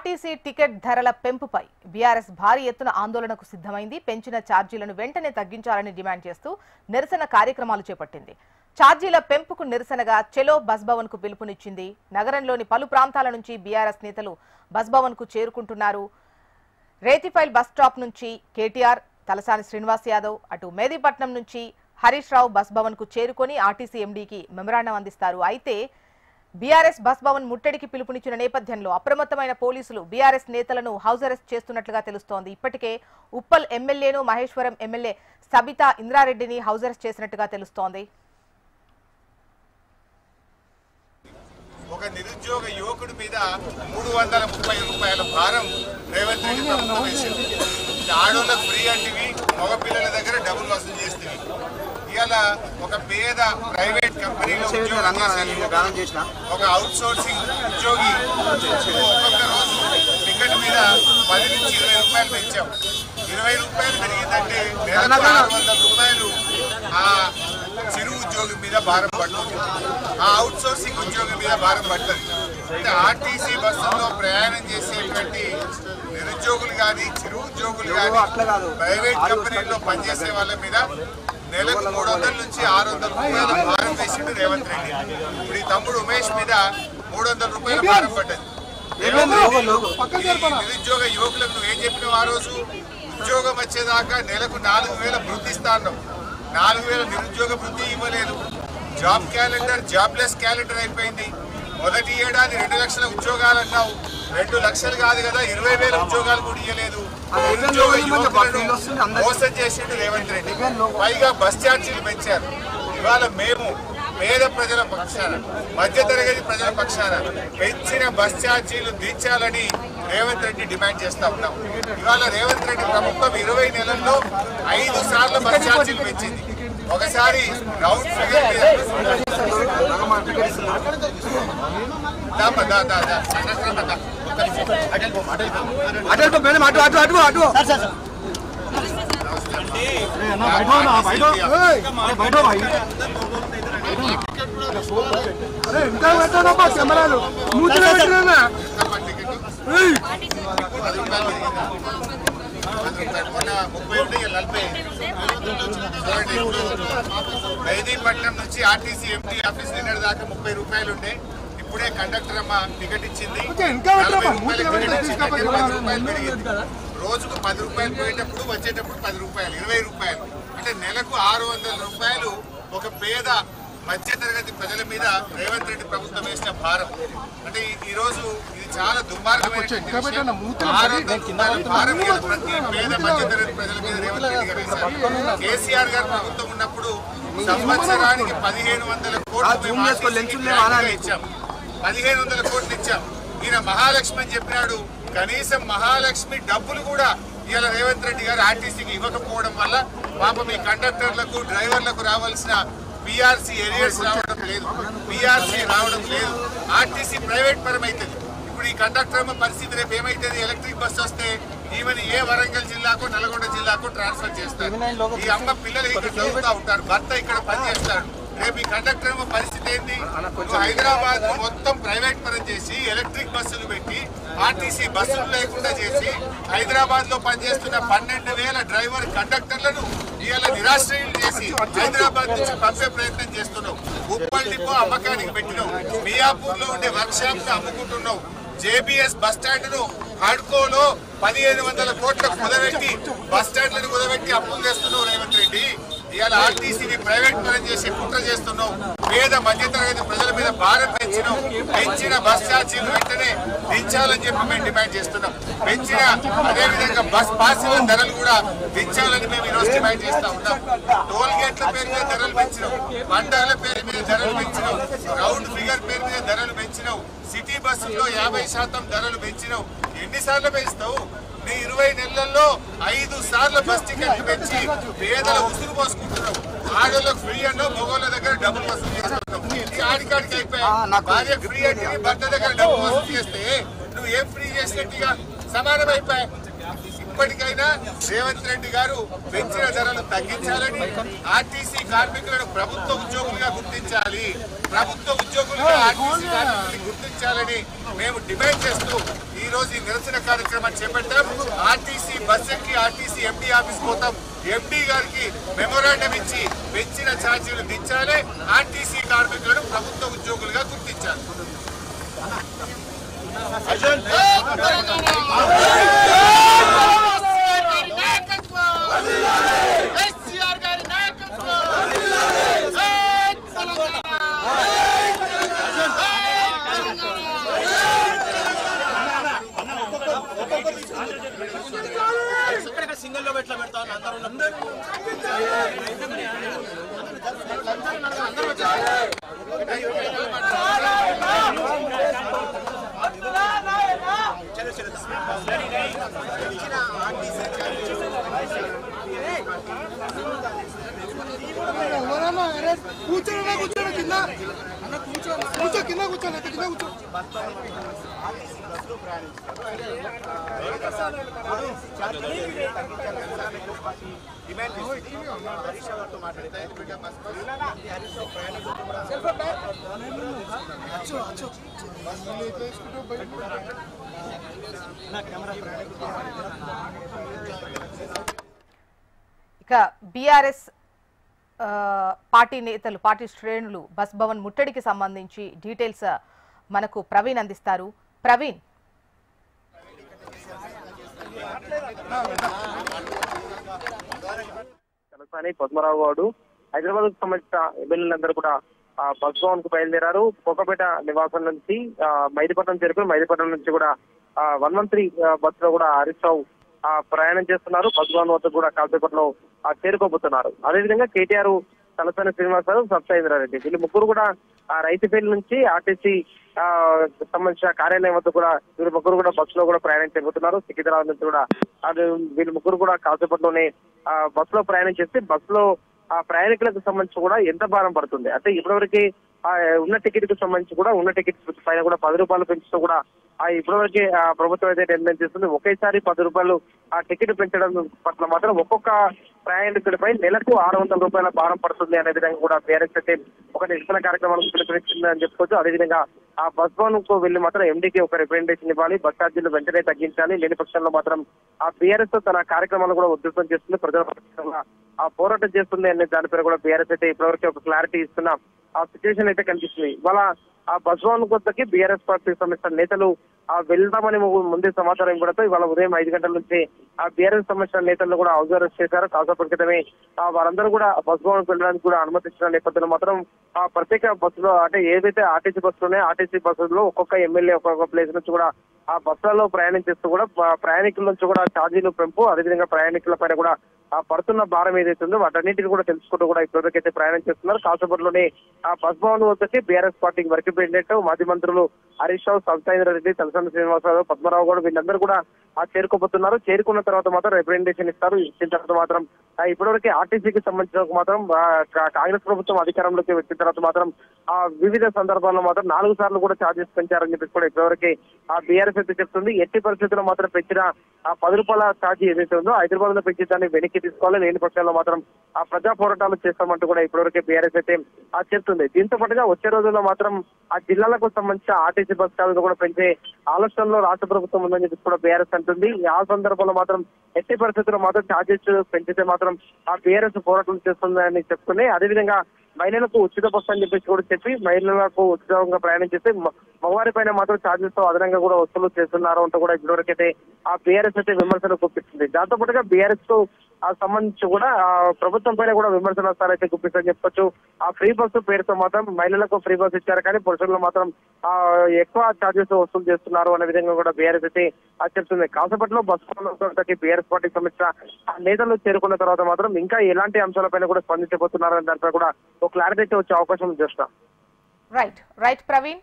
RTC ticket ధరల పెంపుపై BRS భారీ ఎత్తున ఆందోళనకు సిద్ధమైంది. పెంచిన ఛార్జీలను వెంటనే తగ్గించాలని డిమాండ్ చేస్తూ నిరసన కార్యక్రమాలు చేపట్టింది. ఛార్జీల పెంపుకు నిరసనగా చెలో బస్ భవన్ కు పిలుపునిచ్చింది. నగరంలోని పలు ప్రాంతాల నుంచి బీఆర్ఎస్ నేతలు బస్ భవన్ కు చేరుకుంటున్నారు. రేతిఫైల్ బస్ స్టాప్ నుంచి కేటీఆర్, తలసాని శ్రీనివాస్ యాదవ్, అటు మేదీపట్నం నుంచి హరీష్ రావు బస్ భవన్ కు చేరుకొని ఆర్టీసీ ఎండీకి మెమరాండం అందిస్తారు. అయితే బీఆర్ఎస్ బస్ భవన్ ముట్టడికి పిలుపునిచ్చిన నేపథ్యంలో అప్రమత్తమైన పోలీసులు బీఆర్ఎస్ నేతలను హౌస్ అరెస్ట్ చేస్తున్నట్లుగా తెలుస్తోంది. ఇప్పటికే ఉప్పల్ ఎమ్మెల్యేను, మహేశ్వరం ఎమ్మెల్యే సబితా ఇంద్రారెడ్డిని హౌస్ అరెస్ట్ చేసినట్టుగా తెలుస్తోంది. ఒక నిరుద్యోగ యువకుడి మీద 330 రూపాయల భారం రేవంత్ రెడ్డి ప్రభుత్వం వేసింది. ఆడోళ్ళకు ఫ్రీ అంటివి, మగపిల్లల దగ్గర డబ్బులు వసూలు చేస్తుంది. ఇవాళ ఒక పేద ప్రైవేట్ కంపెనీలో ఒక అవుట్ సోర్సింగ్ ఉద్యోగి ఒక్కొక్క రోజు టికెట్ మీద 10 నుంచి 20 రూపాయలు పెంచాం. 20 రూపాయలు పెరిగిందంటే నెలకు 600 రూపాయలు ఆ చిరు ఉద్యోగి మీద భారం పడుతుంది, ఆ అవుట్ సోర్సింగ్ ఉద్యోగి మీద భారం పడుతుంది. అంటే ఆర్టీసీ బస్సుల్లో ప్రయాణం చేసేటువంటి నిరుద్యోగులు కానీ, చిరు ఉద్యోగులు కానీ, ప్రైవేట్ కంపెనీల్లో పనిచేసే వాళ్ళ మీద నెలకు 300 నుంచి 600 రూపాయల భారం వేసిండు రేవంత్ రెడ్డి. ఇప్పుడు ఈ తమ్ముడు ఉమేష్ మీద 300 రూపాయల భారం పడ్డది. నిరుద్యోగ యువకులకు నువ్వేం చెప్పినావు? ఆ రోజు ఉద్యోగం వచ్చేదాకా నెలకు 4000 వృద్ధి ఇస్తాను. 4000 నిరుద్యోగ వృద్ధి ఇవ్వలేదు. జాబ్ క్యాలెండర్ జాబ్లెస్ క్యాలెండర్ అయిపోయింది. మొదటి ఏడాది 2 లక్షల ఉద్యోగాలు అన్నావు, 2 లక్షలు కాదు కదా, 20,000 ఉద్యోగాలు కూడా ఇవ్వలేదు. నిరుద్యోగ యువకులను మోసం చేసిండు రేవంత్ రెడ్డి. పైగా బస్ ఛార్జీలు పెంచారు. ఇవాళ మేము పేద ప్రజల పక్షాన, మధ్యతరగతి ప్రజల పక్షాన పెంచిన బస్ ఛార్జీలు దించాలని రేవంత్ రెడ్డి డిమాండ్ చేస్తా ఉన్నాం. ఇవాళ రేవంత్ రెడ్డి ప్రభుత్వం 20 నెలల్లో 5 సార్లు బస్ ఛార్జీలు పెంచింది. ఒకసారి రౌండ్ ఫిగర్ కెమెరాలు 30 మెహదీపట్నం నుంచి ఆర్టీసీ ఎంటీ ఆఫీస్ నిన్నటి దాకా 30 రూపాయలు ఉండే. ఇప్పుడే కండక్టర్ అమ్మ టికెట్ ఇచ్చింది. 40 రూపాయలు పెరిగింది. రోజుకు 10 రూపాయలు పోయేటప్పుడు, వచ్చేటప్పుడు 10 రూపాయలు, 20 రూపాయలు. అంటే నెలకు 600 రూపాయలు ఒక పేద మధ్యతరగతి ప్రజల మీద రేవంత్ రెడ్డి ప్రభుత్వం వేసిన భారం. అంటే ఈ రోజు ఇది చాలా దుర్మార్గమైనటువంటి భారం ప్రతి పేద మధ్యతరగతి ప్రజల మీద రేవంత్ రెడ్డి గారు వేశారు. కేసీఆర్ గారు ప్రభుత్వం ఉన్నప్పుడు సంవత్సరానికి 1500 కోట్లు ఇచ్చాం, 1500 కోట్లు ఇచ్చాం. ఈయన మహాలక్ష్మి అని చెప్పినాడు. కనీసం మహాలక్ష్మి డబ్బులు కూడా ఇవాళ రేవంత్ రెడ్డి గారు ఆర్టీసీకి ఇవ్వకపోవడం వల్ల పాపం ఈ కండక్టర్లకు, డ్రైవర్లకు రావాల్సిన పిఆర్సీ ఏరియర్స్ రావడం లేదు, పిఆర్సీ రావడం లేదు. ఆర్టీసీ ప్రైవేట్ పరం అవుతుంది. ఇప్పుడు ఈ కండక్టర్ పరిస్థితి రేపు ఏమైతుంది? ఎలక్ట్రిక్ బస్సు వస్తే ఈవెన్ ఏ వరంగల్ జిల్లాకు, నల్గొండ జిల్లాకు ట్రాన్స్ఫర్ చేస్తారు. ఈ అమ్మ పిల్లలు ఇక్కడ చదువుతూ ఉంటారు, భర్త ఇక్కడ పనిచేస్తాడు. రేపు ఈ కండక్టర్ పరిస్థితి ఏంటి? హైదరాబాద్ మొత్తం ప్రైవేట్ పరం చేసి ఎలక్ట్రిక్ బస్సులు పెట్టి ఆర్టీసీ బస్సులు లేకుండా చేసి హైదరాబాద్ లో పనిచేస్తున్న 12,000 డ్రైవర్ కండక్టర్లను ఇవాళ నిరాశ్రయులు చేసి హైదరాబాద్ నుంచి పంపే ప్రయత్నం చేస్తున్నావు. ఉప్పల్ డిపో అమ్మకానికి పెట్టినావు, మియాపూర్ లో ఉండే వర్క్ షాప్ ను అమ్ముకుంటున్నావు. జేబీఎస్ బస్ స్టాండ్ ను హడ్కోలో 1500 కోట్లకు కుదబెట్టి బస్ స్టాండ్లను కుదబెట్టి అప్పులు చేస్తున్నావు రేవంత్ రెడ్డి. ఇవాళ ఆర్టీసీని ప్రైవేట్ పరం చేసి కుట్ర చేస్తున్నావు. పేద మధ్యతరగతి ప్రజల మీద భారం పెంచినావు. పెంచిన బస్ ఛార్జీలు వెంటనే దించాలని చెప్పి మేము డిమాండ్ చేస్తున్నాం. పెంచిన అదేవిధంగా బస్ పాసుల ధరలు కూడా దించాలని మేము ఈరోజు డిమాండ్ చేస్తా ఉన్నాం. టోల్ గేట్ల పేరు మీద ధరలు పెంచినావు, పంటల పేరు మీద ధరలు పెంచినావు, రౌండ్ ఫిగర్ పేరు మీద ధరలు పెంచినావు, సిటీ బస్సుల్లో 50% ధరలు పెంచినావు. ఎన్నిసార్లు పెంచుతావు? నీ 20 నెలల్లో 5 సార్లు బస్ టికెట్లు పెంచి పేదల ఉసురు పోసుకుంటున్నావు. ఆడోళ్ళకు ఫ్రీ అన్నావు, మగోళ్ళ దగ్గర డబ్బులు వసూలు చేస్తున్నావు. ఆడికాడికి అయిపోయా. భార్య ఫ్రీ అంటే భర్త దగ్గర డబ్బులు వసూలు చేస్తే నువ్వు ఏం ఫ్రీ చేసినట్టుగా సమానం అయిపోయా. ఇప్పటికైనా రేవంత్ రెడ్డి గారు పెంచిన ధరలు తగ్గించాలని, ఆర్టీసీ కార్మికులను ప్రభుత్వ ఉద్యోగులుగా గుర్తించాలి, ప్రభుత్వ ఉద్యోగులుగా ఆర్టీసీ కార్మికులను గుర్తించాలని మేము డిమాండ్ చేస్తూ ఈ రోజు ఈ నిరసన కార్యక్రమాన్ని చేపట్టాం. ఆర్టీసీ బస్ ఎక్కి ఆర్టీసీ ఎండీ ఆఫీస్ పోతాం. ఎండీ గారికి మెమోరాండం ఇచ్చి పెంచిన ఛార్జీలు దించాలి. ఆర్టీసీ కార్మికులను ప్రభుత్వ ఉద్యోగులుగా గుర్తించాలి. సింగిల్ లో ఎట్లా పెడతాను కూర్చోండి కింద కూర్చో కింద కూర్చోండి కింద కూర్చో ఇక బీఆర్ఎస్ పార్టీ నేతలు పార్టీ శ్రేణులు బస్ భవన్ ముట్టడికి సంబంధించి డీటెయిల్స్ మనకు ప్రవీణ్ అందిస్తారు. ప్రవీణ్, పద్మరావు గౌడ్ హైదరాబాద్ కు సంబంధించిన ఎమ్మెల్యేలందరూ కూడా బస్ భవన్ కు బయలుదేరారు. కోకపేట నివాసం నుంచి మైదీపట్నం చేరుకుని మైదీపట్నం నుంచి కూడా 113 బస్ లో కూడా హరీష్ రావు ప్రయాణం చేస్తున్నారు. బస్ భవన్ వద్ద కూడా కాసేపట్లో చేరుకోబోతున్నారు. అదేవిధంగా కేటీఆర్, తలసాని శ్రీనివాసరావు, సత్యేంద్రారెడ్డి వీళ్ళు ముగ్గురు కూడా రైతుపేట నుంచి ఆర్టీసీ సంబంధించిన కార్యాలయం వద్ద కూడా వీళ్ళు ముగ్గురు కూడా బస్సులో కూడా ప్రయాణం చేయబోతున్నారు. సికింద్రాబాద్ నుంచి కూడా వీళ్ళు ముగ్గురు కూడా కాసేపట్లోనే బస్సులో ప్రయాణం చేస్తే బస్సులో ప్రయాణికులకు సంబంధించి కూడా ఎంత భారం పడుతుంది అంటే ఇప్పటివరకు ఉన్న టికెట్ కు సంబంధించి కూడా ఉన్న టికెట్ పైన కూడా 10 రూపాయలు పెంచుతూ కూడా ఇప్పటివరకే ప్రభుత్వం అయితే నిర్ణయం చేస్తుంది. ఒకేసారి 10 రూపాయలు టికెట్ పెంచడం పట్ల మాత్రం ఒక్కొక్క ప్రయాణికుడిపై నెలకు 600 రూపాయల భారం పడుతుంది అనే విధంగా కూడా బీఆర్ఎస్ అయితే ఒక నిరసన కార్యక్రమానికి పిలుపునిచ్చింది అని చెప్పుకోవచ్చు. అదేవిధంగా ఆ బస్ భవన్ కు వెళ్లి మాత్రం ఎండీకి ఒక రిప్రజెంటేషన్ ఇవ్వాలి, బస్ ఛార్జీలు వెంటనే తగ్గించాలి. లేని పక్షంలో మాత్రం ఆ బీఆర్ఎస్ తన కార్యక్రమాలను కూడా ఉధృతం చేస్తుంది, ప్రజల పక్షంగా పోరాటం చేస్తుంది అనే దానిపై కూడా బీఆర్ఎస్ అయితే ఇప్పటివరకు ఒక క్లారిటీ ఇస్తున్న ఆ సిచ్యువేషన్ అయితే కనిపిస్తుంది. ఇవాళ ఆ బస్ భవన్ కొద్దకి బీఆర్ఎస్ పార్టీకి సంబంధించిన నేతలు వెళ్దామని ముందే సమాచారం ఇవ్వడంతో ఇవాళ ఉదయం 5 గంటల నుంచి ఆ బీఆర్ఎస్ సంబంధించిన నేతలను కూడా హౌస్ అరెస్ట్ చేశారు. కాసేపటి క్రితమే వారందరూ కూడా బస్ భవన్ వెళ్ళడానికి కూడా అనుమతించిన నేపథ్యంలో మాత్రం ఆ ప్రత్యేక బస్సులో అంటే ఏదైతే ఆర్టీసీ బస్సులు ఉన్నాయో ఆర్టీసీ బస్సుల్లో ఒక్కొక్క ఎమ్మెల్యే ఒక్కొక్క ప్లేస్ నుంచి కూడా ఆ బస్సులలో ప్రయాణం చేస్తూ కూడా ప్రయాణికుల నుంచి కూడా ఛార్జీలు పెంపు, అదేవిధంగా ప్రయాణికుల పైన కూడా పడుతున్న భారం ఏదైతుందో వాటన్నింటిని కూడా తెలుసుకుంటూ కూడా ఇప్పటివరకైతే ప్రయాణం చేస్తున్నారు. కాసేపట్లోనే ఆ బస్ భవన్ వద్దకి బీఆర్ఎస్ పార్టీకి వర్క్ ప్రెసిడెంట్ మాజీ మంత్రులు హరీష్ రావు, సత్యేంద్రారెడ్డి, తలసాని శ్రీనివాసరావు, పద్మరావు కూడా వీళ్ళందరూ కూడా చేరుకోబోతున్నారు. చేరుకున్న తర్వాత మాత్రం రిప్రజెంటేషన్ ఇస్తారు. ఇచ్చిన తర్వాత మాత్రం ఇప్పటివరకు ఆర్టీసీకి సంబంధించిన మాత్రం కాంగ్రెస్ ప్రభుత్వం అధికారంలోకి వచ్చిన తర్వాత మాత్రం వివిధ సందర్భాల్లో మాత్రం 4 సార్లు కూడా ఛార్జెస్ పెంచారని చెప్పి కూడా ఇప్పటివరకు ఆ బీఆర్ఎస్ అయితే చెప్తుంది. ఎట్టి పరిస్థితుల్లో మాత్రం పెంచిన ఆ 10 రూపాయల ఛార్జీ ఏదైతే ఉందో హైదరాబాద్ లో పెంచి దాన్ని వెనక్కి తీసుకోవాలి, లేని పక్షాల్లో మాత్రం ఆ ప్రజా పోరాటాలు చేస్తామంటూ కూడా ఇప్పటివరకే బీఆర్ఎస్ అయితే చెప్తుంది. దీంతో పాటుగా వచ్చే రోజుల్లో మాత్రం ఆ జిల్లాలకు సంబంధించిన ఆర్టీసీ బస్ ఛార్జీలు కూడా పెంచే ఆలోచనలో రాష్ట్ర ప్రభుత్వం ఉందని చెప్పి కూడా బీఆర్ఎస్ అంటుంది. ఆ సందర్భంలో మాత్రం ఎట్టి పరిస్థితుల్లో మాత్రం ఛార్జెస్ పెంచితే మాత్రం ఆ బీఆర్ఎస్ పోరాటం చేస్తుందని చెప్తుంది. అదేవిధంగా మహిళలకు ఉచిత బస్సు అని చెప్పేసి కూడా చెప్పి మహిళలకు ఉచితంగా ప్రయాణం చేస్తే మగవారి పైన మాత్రం ఛార్జెస్ తో అదనంగా కూడా వసూలు చేస్తున్నారు అంటూ కూడా ఇప్పటివరకైతే ఆ బీఆర్ఎస్ అయితే విమర్శలు గుప్పిస్తుంది. దాంతో పాటుగా బీఆర్ఎస్ తో సంబంధించి కూడా ప్రభుత్వం పైన కూడా విమర్శలు వస్తారైతే గుప్పిస్తని చెప్పొచ్చు. ఆ ఫ్రీ బస్సు పేరుతో మాత్రం మహిళలకు ఫ్రీ బస్సు ఇచ్చారు, కానీ పురుషుల్లో మాత్రం ఎక్కువ ఛార్జెస్ వసూలు చేస్తున్నారు అనే విధంగా కూడా బీఆర్ఎస్ అయితే చెప్తుంది. కాసేపట్లో బస్సు బీఆర్ఎస్ పార్టీకి సంబంధించిన నేతలు చేరుకున్న తర్వాత మాత్రం ఇంకా ఎలాంటి అంశాలపైన కూడా స్పందించబోతున్నారనే దానిపై కూడా ఒక క్లారిటీ అయితే వచ్చే అవకాశం చూస్తాం. రైట్ ప్రవీణ్.